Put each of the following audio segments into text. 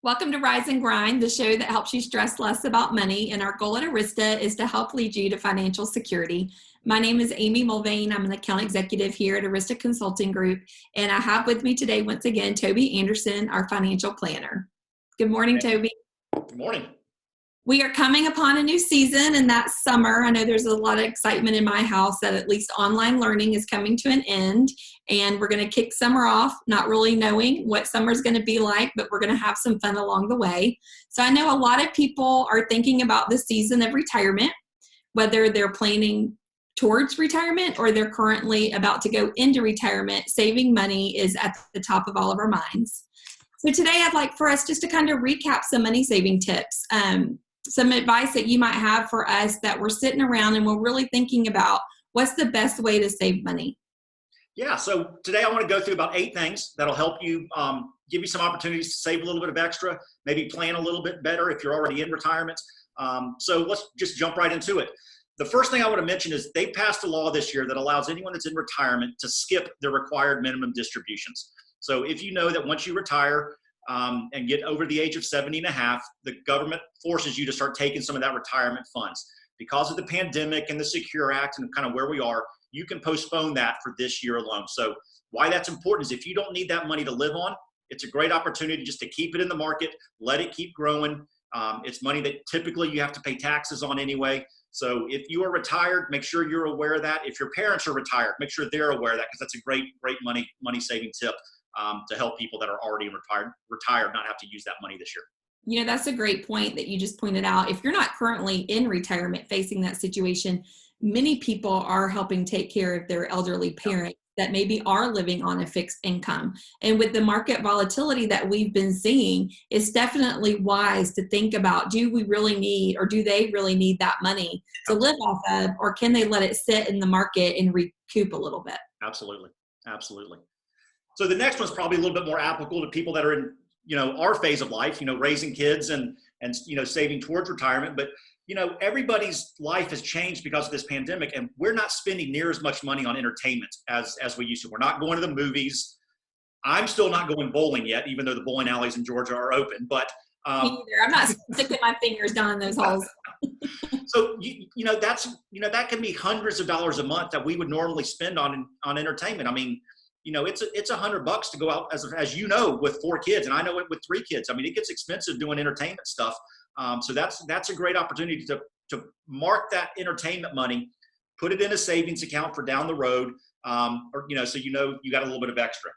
Welcome to Rise and Grind, the show that helps you stress less about money. And our goal at Arista is to help lead you to financial security. My name is Amy Mulvane. I'm an account executive here at Arista Consulting Group. And I have with me today, once again, Toby Anderson, our financial planner. Good morning, Toby. Good morning. We are coming upon a new season, and that's summer. I know there's a lot of excitement in my house that at least online learning is coming to an end, and we're going to kick summer off, not really knowing what summer's going to be like, but we're going to have some fun along the way. So I know a lot of people are thinking about the season of retirement, whether they're planning towards retirement or they're currently about to go into retirement. Saving money is at the top of all of our minds. So today I'd like for us just to kind of recap some money saving tips. Some advice that you might have for us that we're sitting around and we're really thinking about what's the best way to save money. Yeah, so today I want to go through about 8 things that'll help you, give you some opportunities to save a little bit of extra, maybe plan a little bit better if you're already in retirement. So let's just jump right into it. The first thing I want to mention is they passed a law this year that allows anyone that's in retirement to skip the required minimum distributions. So if you know that once you retire, and get over the age of 70 and a half, the government forces you to start taking some of that retirement funds. Because of the pandemic and the Secure Act and kind of where we are, you can postpone that for this year alone. So why that's important is if you don't need that money to live on, it's a great opportunity just to keep it in the market, let it keep growing. It's money that typically you have to pay taxes on anyway. So if you are retired, make sure you're aware of that. If your parents are retired, make sure they're aware of that because that's a great money saving tip. To help people that are already retired not have to use that money this year. You know, that's a great point that you just pointed out. If you're not currently in retirement facing that situation, many people are helping take care of their elderly parents that maybe are living on a fixed income. And with the market volatility that we've been seeing, it's definitely wise to think about, do we really need, or do they really need that money to live off of, or can they let it sit in the market and recoup a little bit? Absolutely. Absolutely. So the next one's probably a little bit more applicable to people that are in, our phase of life, raising kids and saving towards retirement. But, everybody's life has changed because of this pandemic, and we're not spending near as much money on entertainment as we used to. We're not going to the movies. I'm still not going bowling yet, even though the bowling alleys in Georgia are open. But me neither. I'm not sticking my fingers down in those holes. So that can be hundreds of dollars a month that we would normally spend on entertainment. I mean, it's $100 to go out as you know, with 4 kids, and I know it with 3 kids. I mean, it gets expensive doing entertainment stuff. So that's a great opportunity to mark that entertainment money, put it in a savings account for down the road, so you got a little bit of extra.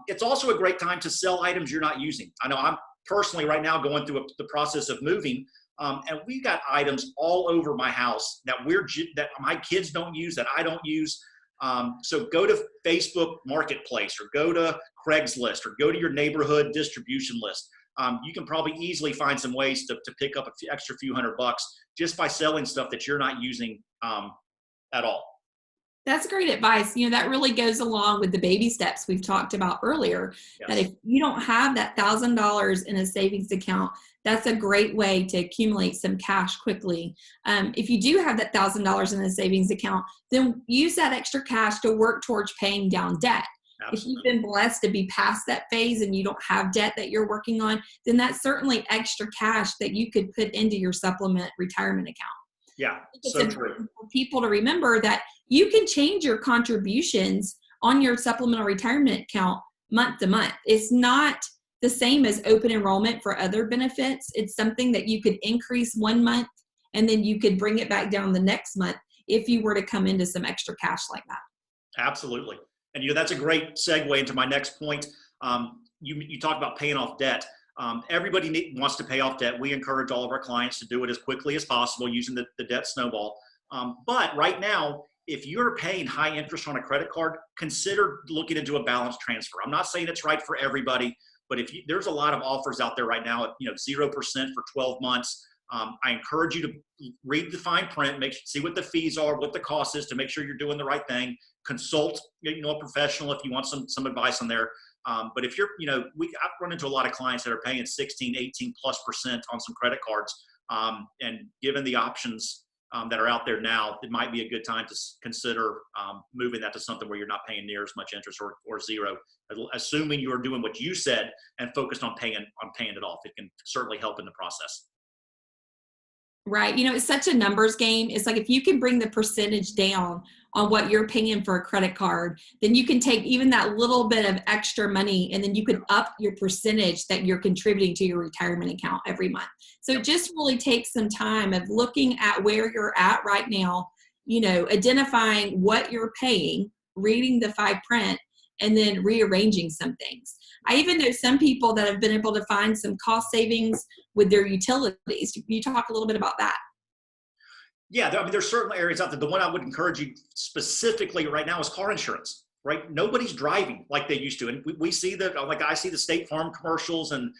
It's also a great time to sell items you're not using. I know I'm personally right now going through the process of moving, and we've got items all over my house that that my kids don't use, that I don't use. So go to Facebook Marketplace or go to Craigslist or go to your neighborhood distribution list. You can probably easily find some ways to pick up a extra few $100 just by selling stuff that you're not using at all. That's great advice. That really goes along with the baby steps we've talked about earlier. Yes. That if you don't have that $1,000 in a savings account, that's a great way to accumulate some cash quickly. If you do have that $1,000 in a savings account, then use that extra cash to work towards paying down debt. Absolutely. If you've been blessed to be past that phase and you don't have debt that you're working on, then that's certainly extra cash that you could put into your supplement retirement account. Yeah, it's so important for people to remember that you can change your contributions on your supplemental retirement account month to month. It's not the same as open enrollment for other benefits. It's something that you could increase one month and then you could bring it back down the next month if you were to come into some extra cash like that. Absolutely. And that's a great segue into my next point. You talk about paying off debt. Everybody wants to pay off debt. We encourage all of our clients to do it as quickly as possible using the debt snowball. But right now, if you're paying high interest on a credit card, consider looking into a balance transfer. I'm not saying it's right for everybody, but there's a lot of offers out there right now at 0% for 12 months. I encourage you to read the fine print, see what the fees are, what the cost is to make sure you're doing the right thing. Consult a professional if you want some advice on there. But if you're, I've run into a lot of clients that are paying 16, 18+% on some credit cards. And given the options that are out there now, it might be a good time to consider moving that to something where you're not paying near as much interest or zero. Assuming you are doing what you said and focused on paying it off, it can certainly help in the process. Right. It's such a numbers game. It's like if you can bring the percentage down on what you're paying for a credit card, then you can take even that little bit of extra money and then you can up your percentage that you're contributing to your retirement account every month. So it just really takes some time of looking at where you're at right now, identifying what you're paying, reading the fine print, and then rearranging some things. I even know some people that have been able to find some cost savings with their utilities. Can you talk a little bit about that? Yeah, there's certain areas out there. The one I would encourage you specifically right now is car insurance, right? Nobody's driving like they used to. And we see that, like I see the State Farm commercials and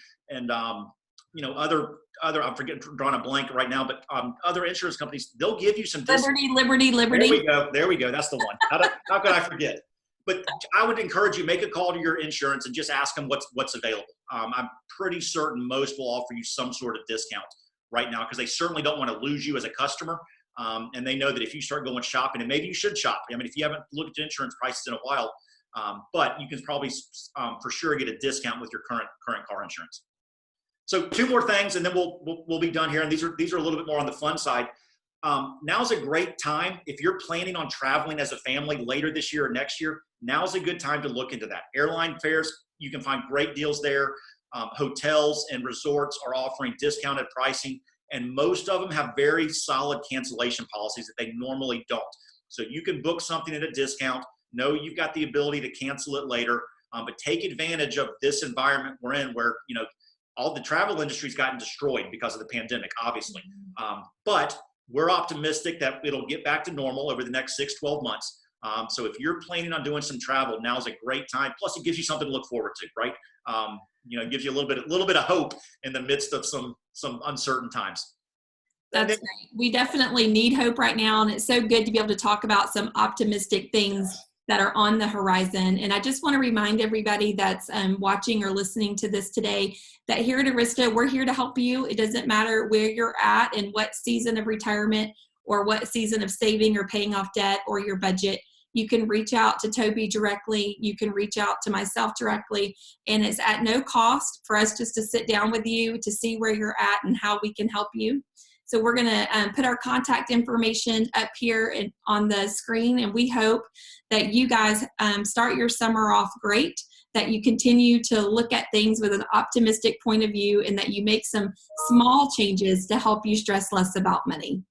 other, I'm drawing a blank right now, but other insurance companies, they'll give you some discounts. Liberty. There we go. That's the one. How could I forget? But I would encourage you, make a call to your insurance and just ask them what's available. I'm pretty certain most will offer you some sort of discount right now because they certainly don't want to lose you as a customer. And they know that if you start going shopping, and maybe you should shop. I mean, if you haven't looked at insurance prices in a while, but you can probably for sure get a discount with your current car insurance. So 2 more things, and then we'll be done here. And these are a little bit more on the fun side. Now's a great time if you're planning on traveling as a family later this year or next year. Now's a good time to look into that. Airline fares, you can find great deals there. Hotels and resorts are offering discounted pricing, and most of them have very solid cancellation policies that they normally don't. So you can book something at a discount, know you've got the ability to cancel it later, but take advantage of this environment we're in where, all the travel industry's gotten destroyed because of the pandemic, obviously. But we're optimistic that it'll get back to normal over the next 6-12 months. So if you're planning on doing some travel, now's a great time. Plus, it gives you something to look forward to, right? It gives you a little bit of hope in the midst of some uncertain times. That's great. We definitely need hope right now, and it's so good to be able to talk about some optimistic things that are on the horizon. And I just want to remind everybody that's watching or listening to this today that here at Arista, we're here to help you. It doesn't matter where you're at and what season of retirement or what season of saving or paying off debt or your budget. You can reach out to Toby directly. You can reach out to myself directly. And it's at no cost for us just to sit down with you to see where you're at and how we can help you. So we're going to put our contact information up here on the screen. And we hope that you guys start your summer off great, that you continue to look at things with an optimistic point of view, and that you make some small changes to help you stress less about money.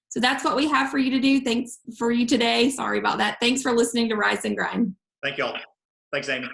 So that's what we have for you to do. Thanks for you today. Sorry about that. Thanks for listening to Rise and Grind. Thank you all. Thanks, Amy.